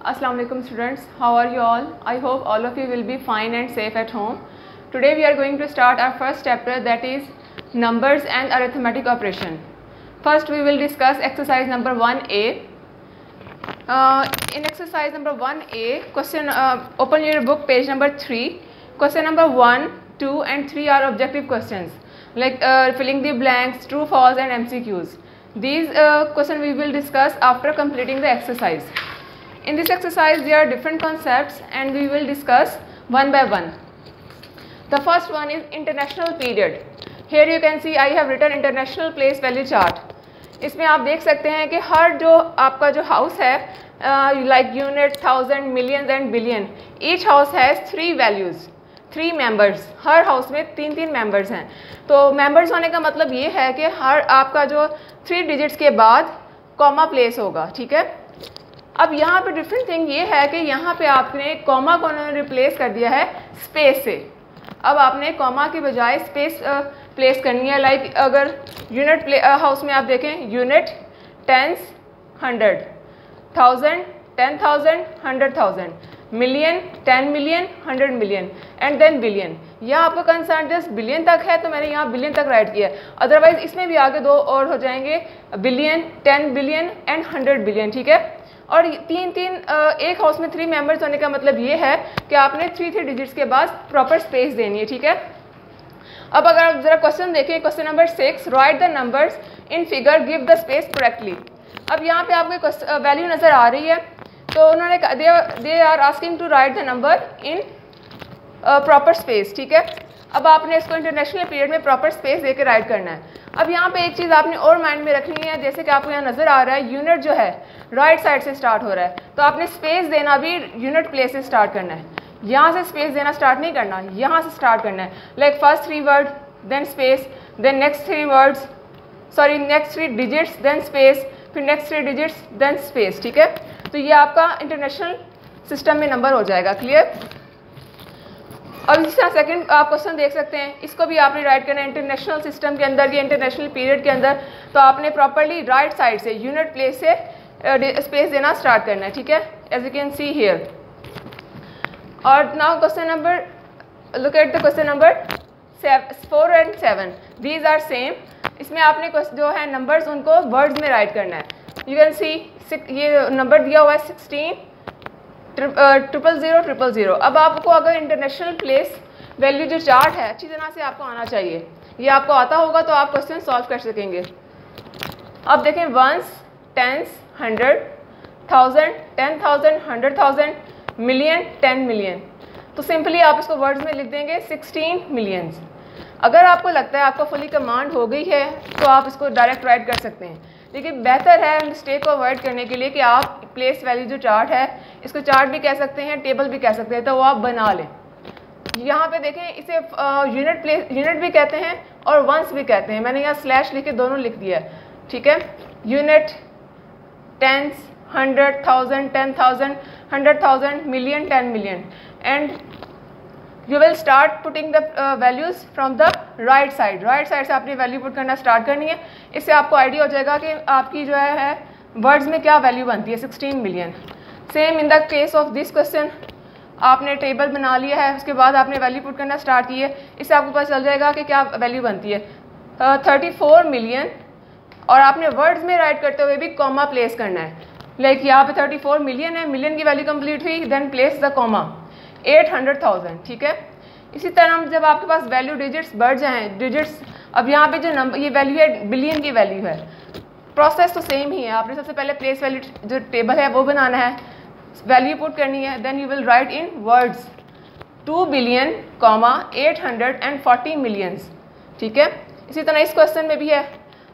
Assalamu alaikum students, how are you all? I hope all of you will be fine and safe at home. Today we are going to start our first chapter, that is numbers and arithmetic operation. First we will discuss exercise number 1A. In exercise number 1A, question, open your book page number 3. Question number 1, 2 and 3 are objective questions like filling the blanks, true, false and MCQs. These questions we will discuss after completing the exercise. In this exercise there are different concepts and we will discuss one by one. The first one is international period. Here you can see I have written international place value chart. इसमें आप देख सकते हैं कि हर जो आपका जो house है like unit, thousand, millions and billion, each house has 3 values, 3 members. Her house में 3 मेंबर्स हैं. तो मेंबर्स होने का मतलब ये है कि हर आपका जो 3 डिजिट्स के बाद कॉमा प्लेस होगा. ठीक है. अब यहाँ पे डिफरेंट थिंग ये है कि यहाँ पे आपने कॉमा को रिप्लेस कर दिया है स्पेस से. अब आपने कॉमा की बजाय स्पेस प्लेस करनी है. लाइक अगर यूनिट हाउस में आप देखें, unit, tens, 100, thousand, 10,000, 100,000, million, 10 million, 100 million and then billion. यहाँ आपका कंसर्न जस्ट बिलियन तक है तो मैंने यहाँ बिलियन तक राइट किया है. अदरवाइज इसमें भी आगे 2 और हो जाएंगे, बिलियन, 10 बिलियन एंड 100 बिलियन. ठीक है. और एक हाउस में 3 मेंबर्स होने का मतलब ये है कि आपने 3 डिजिट्स के बाद प्रॉपर स्पेस देनी है. ठीक है. अब अगर आप जरा क्वेश्चन देखें, question number 6, right the numbers in figure, give the space correctly. अब यहाँ पे आपको वैल्यू नज़र आ रही है तो उन्होंने they are asking to write the number in proper space. ठीक है. अब आपने इसको इंटरनेशनल पीरियड में प्रॉपर स्पेस दे के राइट करना है. अब यहाँ पे एक चीज़ आपने और माइंड में रखनी है, जैसे कि आपको यहाँ नज़र आ रहा है यूनिट जो है राइट साइड से स्टार्ट हो रहा है तो आपने स्पेस देना भी यूनिट प्लेस से स्टार्ट करना है. यहाँ से स्पेस देना स्टार्ट नहीं करना, यहाँ से स्टार्ट करना है. Like first 3 word then space, then next 3 words, sorry next 3 digits then space, फिर नेक्स्ट 3 डिजिट्स देन स्पेस. ठीक है. तो ये आपका इंटरनेशनल सिस्टम में नंबर हो जाएगा. क्लियर. अब इसी तरह सेकंड आप क्वेश्चन देख सकते हैं, इसको भी आपने राइट करना है इंटरनेशनल सिस्टम के अंदर या इंटरनेशनल पीरियड के अंदर. तो आपने प्रॉपरली राइट साइड से यूनिट प्लेस से स्पेस देना स्टार्ट करना है. ठीक है. As you can see here. और now question number, look at the question number 4 and 7, these are same. इसमें आपने जो है नंबर्स उनको वर्ड्स में राइट करना है. यू कैन सी ये नंबर दिया हुआ है 16, 000, 000. अब आपको अगर इंटरनेशनल प्लेस वैल्यू जो चार्ट है अच्छी तरह से आपको आना चाहिए. ये आपको आता होगा तो आप क्वेश्चन सॉल्व कर सकेंगे. अब देखें, वंस, टेंस, 100, 1000, 10,000, 100,000, मिलियन, 10 मिलियन. तो सिंपली आप इसको वर्ड्स में लिख देंगे 16 मिलियंस. अगर आपको लगता है आपको फुली कमांड हो गई है तो आप इसको डायरेक्ट राइट कर सकते हैं. लेकिन बेहतर है मिस्टेक को अवॉइड करने के लिए कि आप प्लेस वैल्यू जो चार्ट है, इसको चार्ट भी कह सकते हैं, टेबल भी कह सकते हैं, तो वो आप बना लें. यहाँ पे देखें, इसे यूनिट भी कहते हैं और वंस भी कहते हैं. मैंने यहाँ स्लैश लिख के दोनों लिख दिया है. ठीक है. Unit, tens, 100, 1000, 10,000, 100,000, million, 10 million and you will start putting the values from the right side. Right side से आपने वैल्यू पुट करना स्टार्ट करनी है. इससे आपको आइडिया हो जाएगा कि आपकी जो है वर्ड्स में क्या वैल्यू बनती है. 16 million. Same in the case of this question, आपने टेबल बना लिया है, उसके बाद आपने वैल्यू पुट करना स्टार्ट की है. इससे आपको पता चल जाएगा कि क्या वैल्यू बनती है. 34 मिलियन और आपने वर्ड्स में राइट करते हुए भी कॉमा प्लेस करना है. लाइक यहाँ पे 34 मिलियन है, मिलियन की वैल्यू कंप्लीट हुई, देन प्लेस द कॉमा. 800,000. ठीक है. इसी तरह जब आपके पास वैल्यू डिजिट्स बढ़ जाएँ, डिजिट्स, अब यहाँ पे जो नंबर ये वैल्यू है बिलियन की वैल्यू है. प्रोसेस तो सेम ही है. आपने सबसे पहले प्लेस वैल्यू जो टेबल है वो बनाना है, वैल्यू पुट करनी है, then you will write in words 2 billion, 840 millions. ठीक है. इसी तरह इस क्वेश्चन में भी है,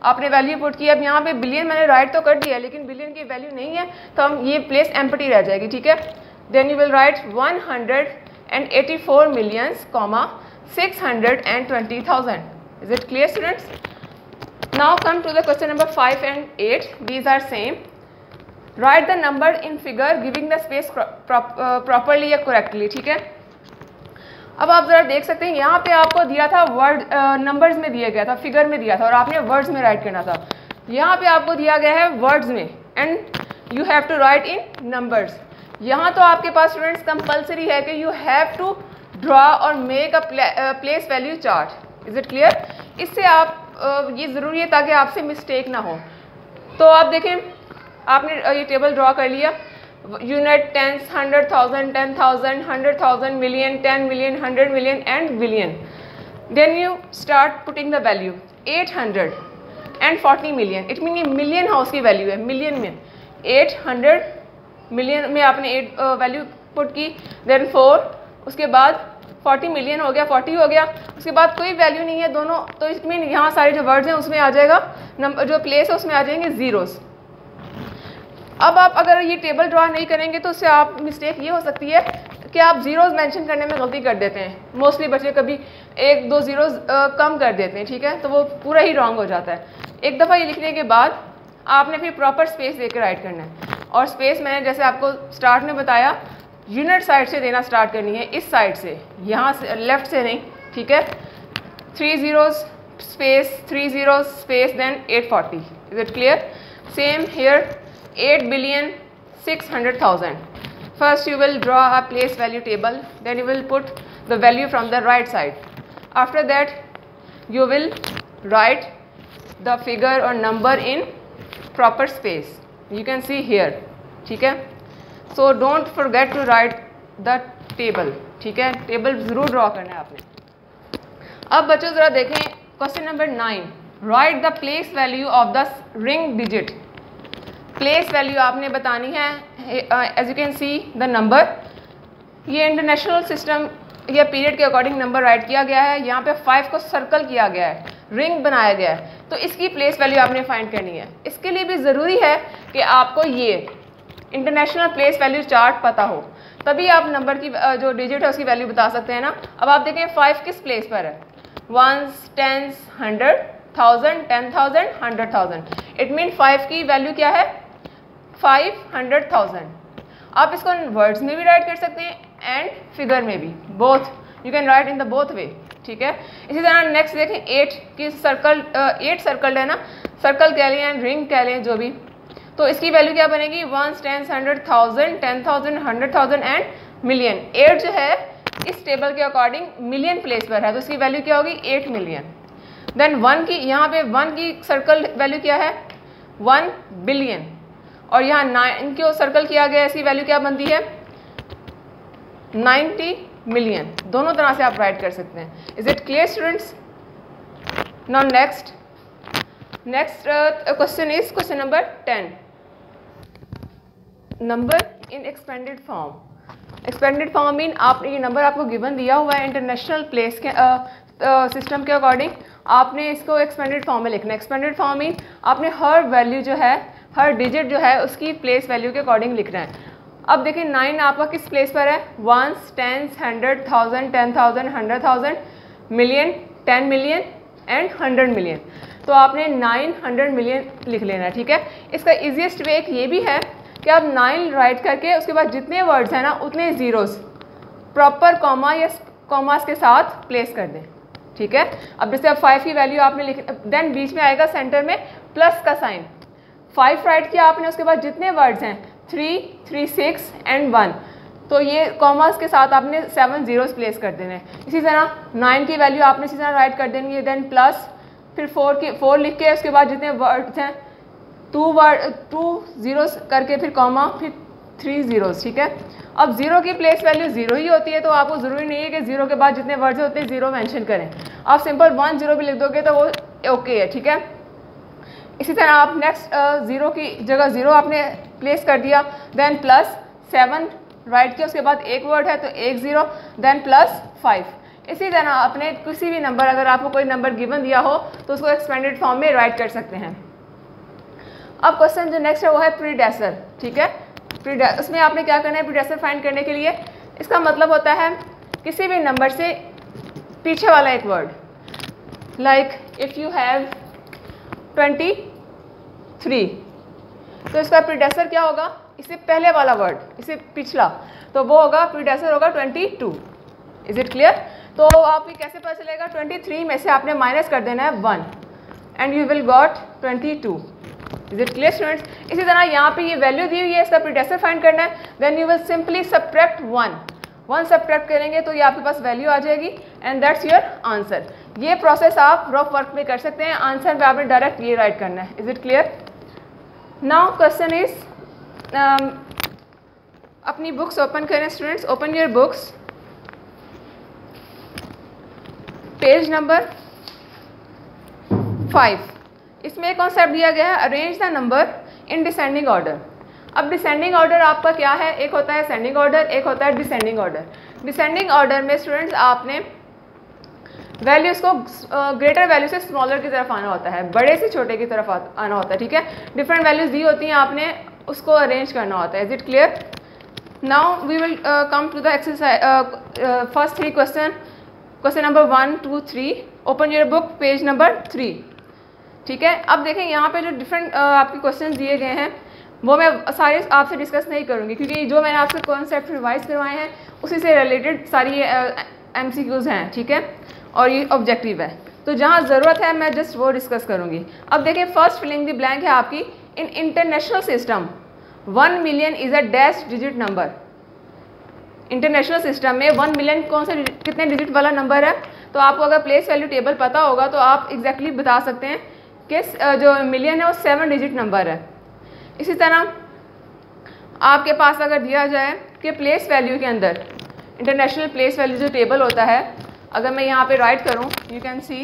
आपने वैल्यू पुट की. अब यहाँ पे बिलियन मैंने राइट तो कर दिया लेकिन बिलियन की वैल्यू नहीं है तो हम ये प्लेस एम्प्टी रह जाएगी. ठीक है. Then you will write 184 millions, 620,000. Is it clear students? Now come to the question number 5 and 8. These are same. Write the number in figure giving the space properly या करेक्टली. ठीक है. अब आप ज़रा देख सकते हैं यहाँ पे आपको दिया था वर्ड नंबर्स में दिया गया था, फिगर में दिया था और आपने वर्ड्स में राइट करना था. यहाँ पे आपको दिया गया है वर्ड्स में and you have to write in numbers. यहाँ तो आपके पास स्टूडेंट्स कंपल्सरी है कि you have to draw or make a place value chart. Is it clear? इससे आप ये ज़रूरी है ताकि आपसे मिस्टेक ना हो। तो आप देखें, आपने ये टेबल ड्रॉ कर लिया, unit, tens, 100,000, 10,000, 100,000, million, 10 million, 100 million and billion. Then you start putting the value 800 and 40 million. It mean ये मिलियन हाउस की वैल्यू है, मिलियन में 800 मिलियन में आपने 8 वैल्यू पुट की, देन 4, उसके बाद 40 मिलियन हो गया, 40 हो गया, उसके बाद कोई वैल्यू नहीं है दोनों, तो इट मीन यहाँ सारे जो वर्ड्स हैं उसमें आ जाएगा नंबर, जो प्लेस है उसमें आ जाएंगे ज़ीरोज़। अब आप अगर ये टेबल ड्रॉ नहीं करेंगे तो उससे आप मिस्टेक ये हो सकती है कि आप ज़ीरोज़ मेंशन करने में गलती कर देते हैं। मोस्टली बच्चे कभी 1-2 ज़ीरोज़ कम कर देते हैं, ठीक है, तो वो पूरा ही रॉन्ग हो जाता है। एक दफ़ा ये लिखने के बाद आपने फिर प्रॉपर स्पेस देकर राइट करना है, और स्पेस मैंने जैसे आपको स्टार्ट में बताया यूनिट साइड से देना स्टार्ट करनी है, इस साइड से, यहाँ से लेफ़्ट से नहीं, ठीक है। 3 zeros space 3 zeros space then 840। Is it clear? Same here 8,600,000. First you will draw a place value table, then you will put the value from the right side. After that you will write the figure or number in proper space. You can see here, ठीक है। So don't forget to write the table, ठीक है, table ज़रूर draw करना है आपने। अब बच्चों ज़रा देखें question number 9, write the place value of the ring digit. Place value आपने बतानी है, as you can see the number, ये इंटरनेशनल सिस्टम या पीरियड के अकॉर्डिंग नंबर राइट किया गया है, यहाँ पे 5 को सर्कल किया गया है, रिंग बनाया गया है, तो इसकी प्लेस वैल्यू आपने फाइंड करनी है। इसके लिए भी ज़रूरी है कि आपको ये इंटरनेशनल प्लेस वैल्यू चार्ट पता हो, तभी आप नंबर की जो डिजिट है उसकी वैल्यू बता सकते हैं ना। अब आप देखें 5 किस प्लेस पर है, 1s, 10s, 100,000, 10,000, 100,000। इट मीन 5 की वैल्यू क्या है, 500,000। आप इसको वर्ड्स में भी राइट कर सकते हैं एंड फिगर में भी, both you can write in the both way, ठीक है। इसी तरह नेक्स्ट देखें 8 की सर्कल, 8 सर्कल है ना, सर्कल कह लें एंड रिंग कह लें जो भी, तो इसकी वैल्यू क्या बनेगी, 1s, 10s, 100,000, 10,000, 100,000 एंड मिलियन। 8 जो है इस टेबल के अकॉर्डिंग मिलियन प्लेस पर है, तो इसकी वैल्यू क्या होगी, 8 मिलियन। देन 1 की, यहाँ पे 1 की सर्कल वैल्यू क्या है, 1 बिलियन, और यहाँ 9 को सर्कल किया गया, इसकी वैल्यू क्या बनती है, 90 मिलियन। दोनों तरह से आप राइट कर सकते हैं। Is it clear students? Now next question is question number 10, number in expanded form. Expanded form mean आप ये नंबर आपको गिवन दिया हुआ है इंटरनेशनल प्लेस के सिस्टम के अकॉर्डिंग, आपने इसको एक्सपेंडेड फॉर्म में लिखना है। एक्सपेंडेड फॉर्म मीन आपने हर वैल्यू जो है, हर डिजिट जो है उसकी प्लेस वैल्यू के अकॉर्डिंग लिखना है। अब देखिए 9 आपका किस प्लेस पर है, 1s, 10s, 100,000, 10,000, 100,000, million, 10 million and 100 million, तो आपने 900 मिलियन लिख लेना है, ठीक है। इसका ईजीएस्ट वे एक ये भी है कि आप 9 राइट करके उसके बाद जितने वर्ड्स हैं ना उतने ज़ीरोज़ प्रॉपर कॉमा या कॉमास के साथ प्लेस कर दें, ठीक है। अब जैसे अब 5 की वैल्यू आपने लिख, देन बीच में आएगा सेंटर में प्लस का साइन, 5 राइट किया आपने, उसके बाद जितने वर्ड्स हैं 3, 3, 6 एंड 1, तो ये कॉमास के साथ आपने 7 ज़ीरोज़ प्लेस कर देने हैं। इसी तरह 9 की वैल्यू आपने इसी तरह राइट कर देनी है, देन प्लस, फिर 4 लिख के उसके बाद जितने वर्ड्स हैं 2 ज़ीरोज़ करके फिर कॉमा, फिर 3 ज़ीरोज़, ठीक है। अब 0 की प्लेस वैल्यू 0 ही होती है, तो आपको ज़रूरी नहीं है कि 0 के बाद जितने वर्ड्स हैं उतने 0 मेंशन करें, आप सिंपल 1 0 भी लिख दोगे तो वो ओके है, ठीक है। इसी तरह आप नेक्स्ट 0 की जगह 0 आपने प्लेस कर दिया, देन प्लस 7 राइट किया, उसके बाद एक वर्ड है तो 1 0, देन प्लस 5। इसी तरह अपने किसी भी नंबर, अगर आपको कोई नंबर गिवन दिया हो तो उसको एक्सपेंडेड फॉर्म में राइट कर सकते हैं। अब क्वेश्चन जो नेक्स्ट है वो है प्रीडेसर, ठीक है। उसमें आपने क्या करना है, प्रीडेसर फाइंड करने के लिए, इसका मतलब होता है किसी भी नंबर से पीछे वाला एक word, like if you have 23, तो इसका प्रीडेसर क्या होगा, इससे पहले वाला वर्ड, इससे पिछला, तो वो होगा प्रीडेसर होगा 22। Is it clear? तो आप ये कैसे पता चलेगा, 23 में से आपने माइनस कर देना है 1 and you will got 22। Is it clear students? इसी तरह यहाँ पे ये वैल्यू दी हुई है, इसका प्रीडेसेसर फाइंड करना है, then you will simply subtract 1 subtract करेंगे तो ये आपके पास वैल्यू आ जाएगी एंड दैट्स योर आंसर। ये प्रोसेस आप रफ वर्क में कर सकते हैं, आंसर पे आपने डायरेक्ट ये राइट करना है। Is it clear? Now question is, अपनी बुक्स ओपन करें students, open your books, page number 5। इसमें एक कॉन्सेप्ट दिया गया है, arrange the number in descending order. अब डिसेंडिंग ऑर्डर आपका क्या है, एक होता है असेंडिंग ऑर्डर, एक होता है डिसेंडिंग ऑर्डर। डिसेंडिंग ऑर्डर में स्टूडेंट्स आपने वैल्यूज़ को ग्रेटर वैल्यू से स्मॉलर की तरफ आना होता है, बड़े से छोटे की तरफ आना होता है, ठीक है। डिफरेंट वैल्यूज़ दी होती हैं, आपने उसको अरेंज करना होता है। Is it clear? Now we will come to the exercise first 3 question number 1, 2, 3। Open your book, page number 3, ठीक है। अब देखें यहाँ पे जो डिफरेंट आपके क्वेश्चन दिए गए हैं वो मैं सारे आपसे डिस्कस नहीं करूँगी, क्योंकि जो मैंने आपसे कॉन्सेप्ट रिवाइज करवाए हैं उसी से रिलेटेड सारी MCQs हैं, ठीक है, और ये ऑब्जेक्टिव है, तो जहाँ ज़रूरत है मैं जस्ट वो डिस्कस करूँगी। अब देखिए फर्स्ट फिलिंग द ब्लैंक है आपकी, in international system 1 million is a dash digit number. International system में 1 मिलियन कौन से कितने डिजिट वाला नंबर है, तो आपको अगर प्लेस वैल्यू टेबल पता होगा तो आप एग्जैक्टली बता सकते हैं कि जो मिलियन है वो 7 डिजिट नंबर है। इसी तरह आपके पास अगर दिया जाए कि प्लेस वैल्यू के अंदर इंटरनेशनल प्लेस वैल्यू जो टेबल होता है, अगर मैं यहाँ पे राइट करूँ, you can C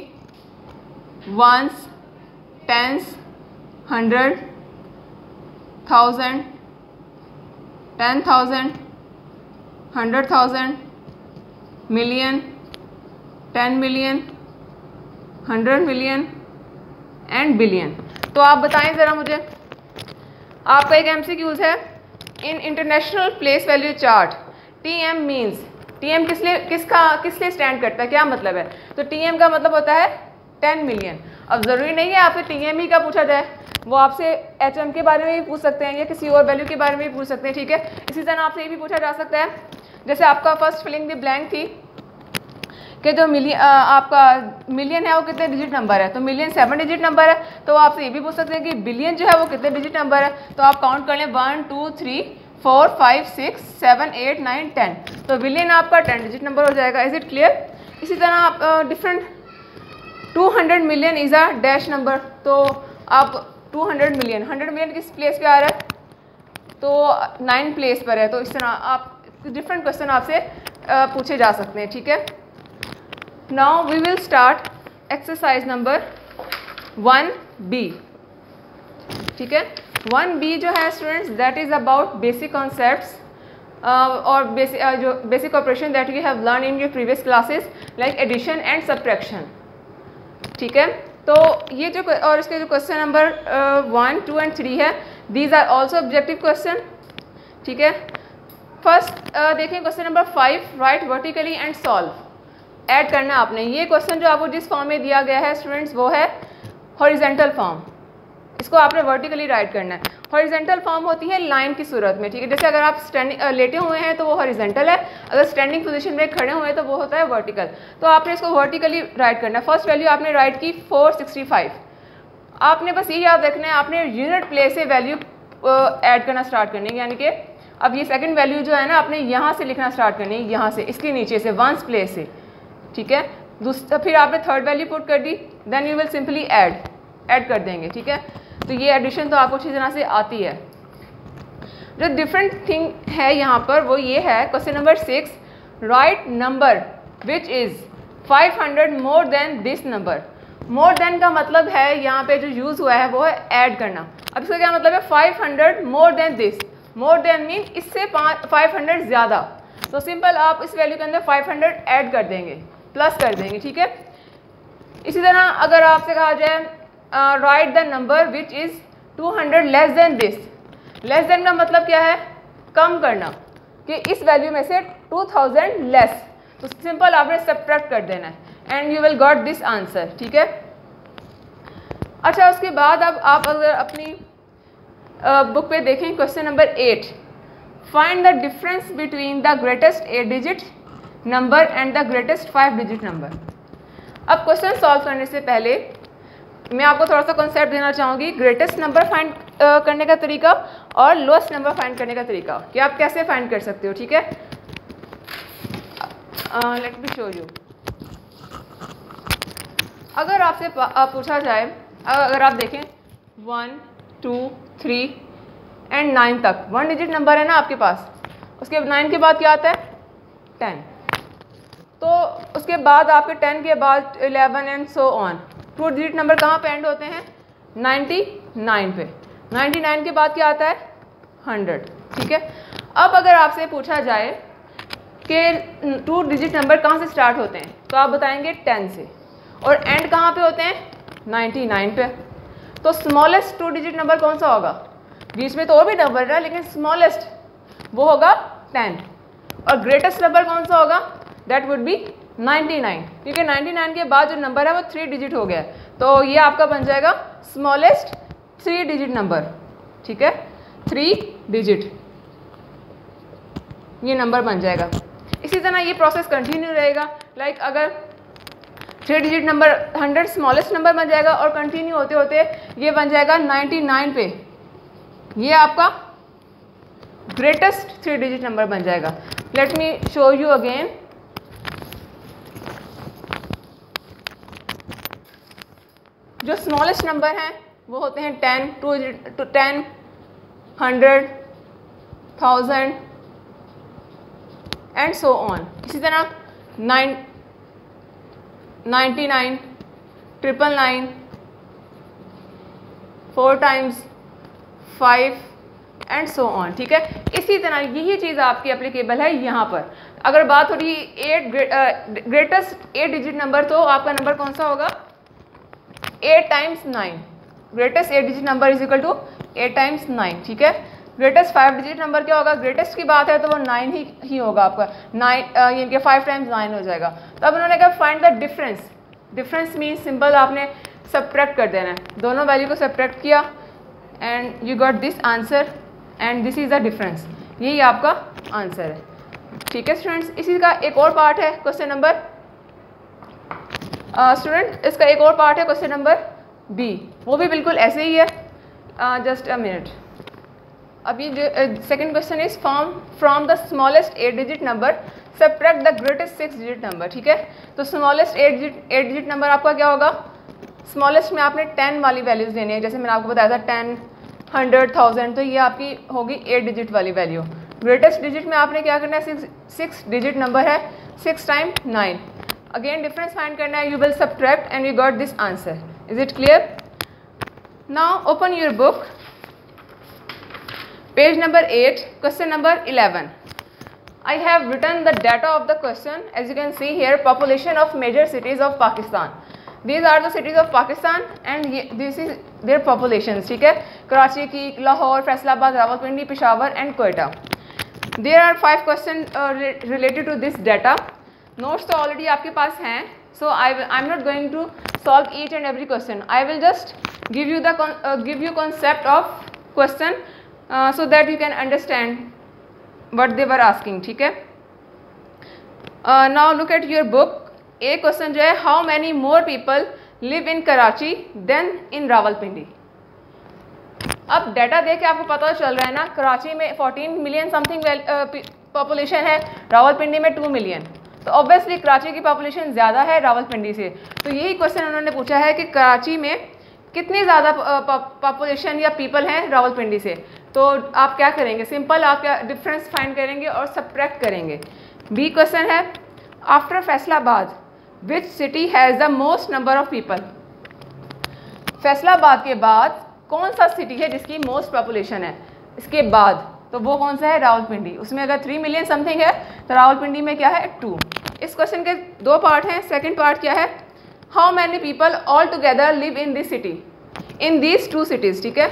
1s, 10s, 100, 1000, 10,000, 100,000, million, 10 million, 100 million and billion. तो आप बताएं ज़रा मुझे, आपका एक MCQs है, in international place value chart TM means, TM किस लिए स्टैंड करता है, क्या मतलब है? तो TM का मतलब होता है 10 मिलियन। अब ज़रूरी नहीं है आपसे TM ही का पूछा जाए, वो आपसे HM के बारे में भी पूछ सकते हैं या किसी और वैल्यू के बारे में भी पूछ सकते हैं, ठीक है। इसी तरह आपसे ये भी पूछा जा सकता है, जैसे आपका फर्स्ट फिलिंग द ब्लैंक थी कि जो आपका मिलियन है वो कितने डिजिट नंबर है, तो मिलियन 7 डिजिट नंबर है, तो आपसे ये भी पूछ सकते हैं कि बिलियन जो है वो कितने डिजिट नंबर है, तो आप काउंट कर लें 1, 2, 3, 4, 5, 6, 7, 8, 9, 10, तो बिलियन आपका 10 डिजिट नंबर हो जाएगा। Is it clear? इसी तरह आप different 200 million is a dash number, तो आप 200 मिलियन, 100 मिलियन किस प्लेस पे आ रहा है, तो 9 प्लेस पर है। तो इस तरह आप डिफरेंट क्वेश्चन आपसे पूछे जा सकते हैं, ठीक है। Now we will start exercise number 1B, ठीक है। 1B जो है students, that is about basic concepts और जो basic operation that you have learn in your previous classes like addition and subtraction, ठीक है। तो ये जो और इसके जो क्वेश्चन नंबर 1, 2 एंड 3 है, these are also objective question, ठीक है। फर्स्ट देखें question number 5, write vertically and solve. Add करना है आपने, ये क्वेश्चन जो आपको जिस फॉर्म में दिया गया है स्टूडेंट्स वो है हॉरिजेंटल फॉर्म, इसको आपने वर्टिकली राइट करना है। हॉरिजेंटल फॉर्म होती है लाइन की सूरत में, ठीक है। जैसे अगर आप स्टैंडिंग लेटे हुए हैं तो वो हॉरिजेंटल है, अगर स्टैंडिंग पोजीशन में खड़े हुए हैं तो वो होता है वर्टिकल, तो आपने इसको वर्टिकली राइट करना है। फर्स्ट वैल्यू आपने राइट की 465, आपने बस ये याद रखना है आपने यूनिट प्लेस से वैल्यू ऐड करना स्टार्ट करनी है, यानी कि अब ये सेकंड वैल्यू जो है ना आपने यहाँ से लिखना स्टार्ट करनी है, यहाँ से इसके नीचे से वंस प्लेस से, ठीक है। दूसरा फिर आपने थर्ड वैल्यू पुट कर दी, then you will simply add कर देंगे, ठीक है। तो ये एडिशन तो आपको अच्छी तरह से आती है। जो डिफरेंट थिंग है यहाँ पर वो ये है, question number 6, right number which is 500 more than this number. More than का मतलब है यहाँ पे जो यूज़ हुआ है वो है ऐड करना। अब इसका क्या मतलब है, 500 more than this, more than mean इससे 500 ज़्यादा, तो सिंपल आप इस वैल्यू के अंदर 500 ऐड कर देंगे, प्लस कर देंगे, ठीक है। इसी तरह अगर आपसे कहा जाए right the number which is 200 less than this, less than का मतलब क्या है, कम करना, कि इस वैल्यू में से 2000 लेस, तो सिंपल आपने सब्ट्रैक्ट कर देना है and you will got this answer, ठीक है। अच्छा, उसके बाद अब आप अगर अपनी बुक पे देखें question number 8, find the difference between the greatest 8 digit number and the greatest 5 digit number. अब क्वेश्चन सॉल्व करने से पहले मैं आपको थोड़ा सा कॉन्सेप्ट देना चाहूँगी ग्रेटेस्ट नंबर फाइंड करने का तरीका और लोएस्ट नंबर फाइंड करने का तरीका कि आप कैसे फाइंड कर सकते हो, ठीक है। Let me show you. अगर आपसे पूछा जाए, अगर आप देखें 1 2 3 एंड 9 तक 1 डिजिट नंबर है ना आपके पास, उसके 9 के बाद क्या आता है 10, तो उसके बाद आपके 10 के बाद 11 and so on. 2 digit number कहाँ पे एंड होते हैं 99 पे। 99 के बाद क्या आता है 100, ठीक है। अब अगर आपसे पूछा जाए कि 2 डिजिट नंबर कहाँ से स्टार्ट होते हैं, तो आप बताएंगे 10 से, और एंड कहाँ पे होते हैं 99 पे। तो स्मॉलेस्ट 2 डिजिट नंबर कौन सा होगा, बीच में तो और भी नंबर है लेकिन स्मॉलेस्ट वो होगा 10, और ग्रेटेस्ट नंबर कौन सा होगा, दैट वुड बी 99, क्योंकि 99 के बाद जो नंबर है वो 3 डिजिट हो गया है, तो ये आपका बन जाएगा स्मॉलेस्ट 3 डिजिट नंबर, ठीक है, 3 डिजिट ये नंबर बन जाएगा। इसी तरह ये प्रोसेस कंटिन्यू रहेगा। लाइक अगर 3 डिजिट नंबर 100 स्मॉलेस्ट नंबर बन जाएगा और कंटिन्यू होते होते ये बन जाएगा 99 पे, ये आपका ग्रेटेस्ट 3 डिजिट नंबर बन जाएगा। Let me show you again. जो स्मॉलेस्ट नंबर हैं वो होते हैं 10, 10, 100, 1000 एंड सो ऑन। इसी तरह 99, 999, 4 टाइम्स 5 एंड सो ऑन, ठीक है। इसी तरह यही चीज़ आपकी एप्लीकेबल है यहाँ पर। अगर बात हो रही 8 डिजिट नंबर, तो आपका नंबर कौन सा होगा 8 times 9। Greatest 8 digit number is equal to 8 times 9, ठीक है। ग्रेटेस्ट 5 डिजिट नंबर क्या होगा, ग्रेटेस्ट की बात है तो वो 9 ही होगा आपका, 9 यानी कि 5 टाइम्स 9 हो जाएगा। तो अब उन्होंने कहा find the difference. Difference means simple आपने सब्ट्रैक्ट कर देना है, दोनों वैल्यू को सब्ट्रैक्ट किया and you got this answer and this is the difference, यही आपका आंसर है, ठीक है स्टूडेंट्स। इसी का एक और पार्ट है क्वेश्चन नंबर स्टूडेंट इसका एक और पार्ट है क्वेश्चन नंबर बी, वो भी बिल्कुल ऐसे ही है। Just a minute. अभी second question is from the smallest 8 digit number subtract the greatest 6 digit number, ठीक है। तो स्मॉलेस्ट 8 डिजिट नंबर आपका क्या होगा, स्मॉलेस्ट में आपने 10 वाली वैल्यूज़ लेनी है, जैसे मैंने आपको बताया था 10, 100, 1000, तो ये आपकी होगी 8 डिजिट वाली वैल्यू। ग्रेटेस्ट डिजिट में आपने क्या करना है, 6 डिजिट नंबर है, 6 टाइम 9। अगेन डिफरेंस फाइंड करना है, you will subtract and you got this answer. Is it clear? Now open your book, page number 8, question number 11. I have written the data of the question. As you can see here, population of major cities of Pakistan. These are the cities of Pakistan and this is their populations, ठीक है। कराची की, Lahore, Faisalabad, Rawalpindi, Peshawar and Quetta. There are 5 questions related to this data. Notes तो already आपके पास हैं, so I'm not going to solve each and every question. I will just give you concept of question so that you can understand what they were asking, ठीक है। Now look at your book. एक question जो है, how many more people live in Karachi then in Rawalpindi. अब data देख के आपको पता चल रहा है ना, कराची में 14 मिलियन समथिंग पॉपुलेशन है, रावलपिंडी में 2 मिलियन, तो ऑब्वियसली कराची की पॉपुलेशन ज़्यादा है रावलपिंडी से। तो यही क्वेश्चन उन्होंने पूछा है कि कराची में कितनी ज़्यादा पॉपुलेशन या पीपल हैं रावलपिंडी से। तो आप क्या करेंगे, सिंपल आप क्या डिफरेंस फाइंड करेंगे और सब्ट्रैक्ट करेंगे। बी क्वेश्चन है, after Faisalabad which city has the most number of people. Faisalabad के बाद कौन सा सिटी है जिसकी मोस्ट पॉपुलेशन है, इसके बाद तो वो कौन सा है, रावलपिंडी। उसमें अगर 3 मिलियन समथिंग है तो रावलपिंडी में क्या है 2। इस क्वेश्चन के 2 पार्ट हैं। सेकंड पार्ट क्या है, how many people all together live in this city, in these 2 cities, ठीक है।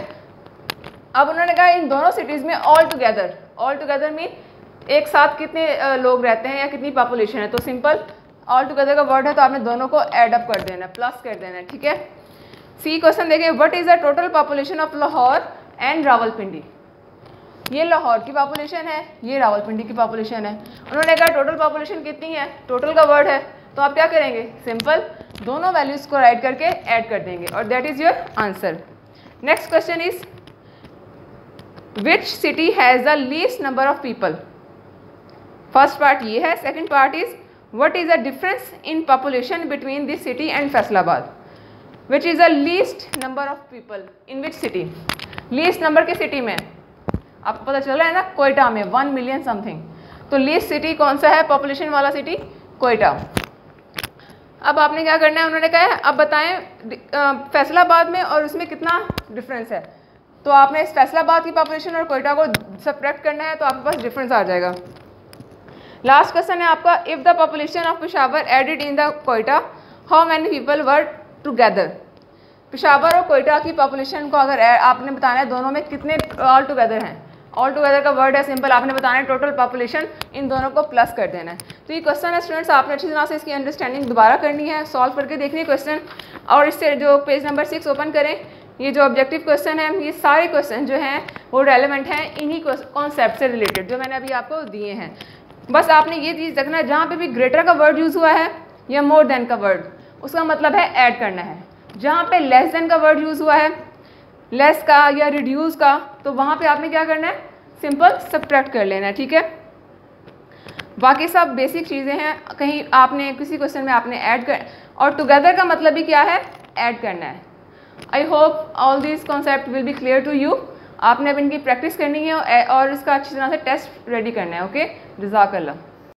अब उन्होंने कहा इन दोनों सिटीज़ में ऑल टुगेदर मीन एक साथ कितने लोग रहते हैं या कितनी पॉपुलेशन है। तो सिंपल ऑल टुगेदर का वर्ड है तो आपने दोनों को ऐड अप कर देना है, प्लस कर देना है, ठीक है। सी क्वेश्चन देखें, what is the total population of Lahore and Rawalpindi. ये लाहौर की पॉपुलेशन है, ये रावलपिंडी की पॉपुलेशन है। उन्होंने कहा टोटल पॉपुलेशन कितनी है, टोटल का वर्ड है, तो आप क्या करेंगे, सिंपल दोनों वैल्यूज़ को राइट करके ऐड कर देंगे और that is your answer. Next question is which city has the least number of people. First part ये है। Second part is what is the difference in population between this city and Faisalabad. Which is the least number of people in which city. Least number की city में आपको पता चल रहा है ना, कोयटा में 1 मिलियन समथिंग। तो लीस्ट सिटी कौन सा है पॉपुलेशन वाला सिटी? कोयटा। अब आपने क्या करना है, उन्होंने कहा है अब बताएं फैसलाबाद में और उसमें कितना डिफरेंस है। तो आपने इस फैसलाबाद की पॉपुलेशन और कोयटा को सब्ट्रैक्ट करना है तो आपके पास डिफरेंस आ जाएगा। लास्ट क्वेश्चन है आपका, if the population of Peshawar added in the Quetta how many people were together. Peshawar और कोयटा की पॉपुलेशन को अगर आपने बताना है दोनों में कितने ऑल टुगेदर हैं। ऑल टुगेदर का वर्ड है सिंपल, आपने बताना है टोटल पॉपुलेशन, इन दोनों को प्लस कर देना है। तो ये क्वेश्चन है स्टूडेंट्स, आपने अच्छी तरह से इसकी अंडरस्टैंडिंग दोबारा करनी है, सॉल्व करके देखनी है क्वेश्चन। और इससे जो पेज नंबर 6 ओपन करें, ये जो ऑब्जेक्टिव क्वेश्चन है, ये सारे क्वेश्चन जो हैं वो रेलिवेंट हैं इन्हीं कॉन्सेप्ट से रिलेटेड जो मैंने अभी आपको दिए हैं। बस आपने ये चीज़ रखना है, जहाँ पे भी ग्रेटर का वर्ड यूज़ हुआ है या मोर देन का वर्ड, उसका मतलब है ऐड करना है। जहाँ पे लेस देन का वर्ड यूज़ हुआ है, लेस का या रिड्यूस का, तो वहाँ पे आपने क्या करना है, सिंपल सब्ट्रैक्ट कर लेना है, ठीक है। बाकी सब बेसिक चीज़ें हैं, कहीं आपने किसी क्वेश्चन में आपने ऐड कर, और टुगेदर का मतलब भी क्या है, ऐड करना है। I hope all this concept will be clear to you. आपने अब इनकी प्रैक्टिस करनी है और इसका अच्छी तरह से टेस्ट रेडी करना है। ओके, जज़ाकल्लाह।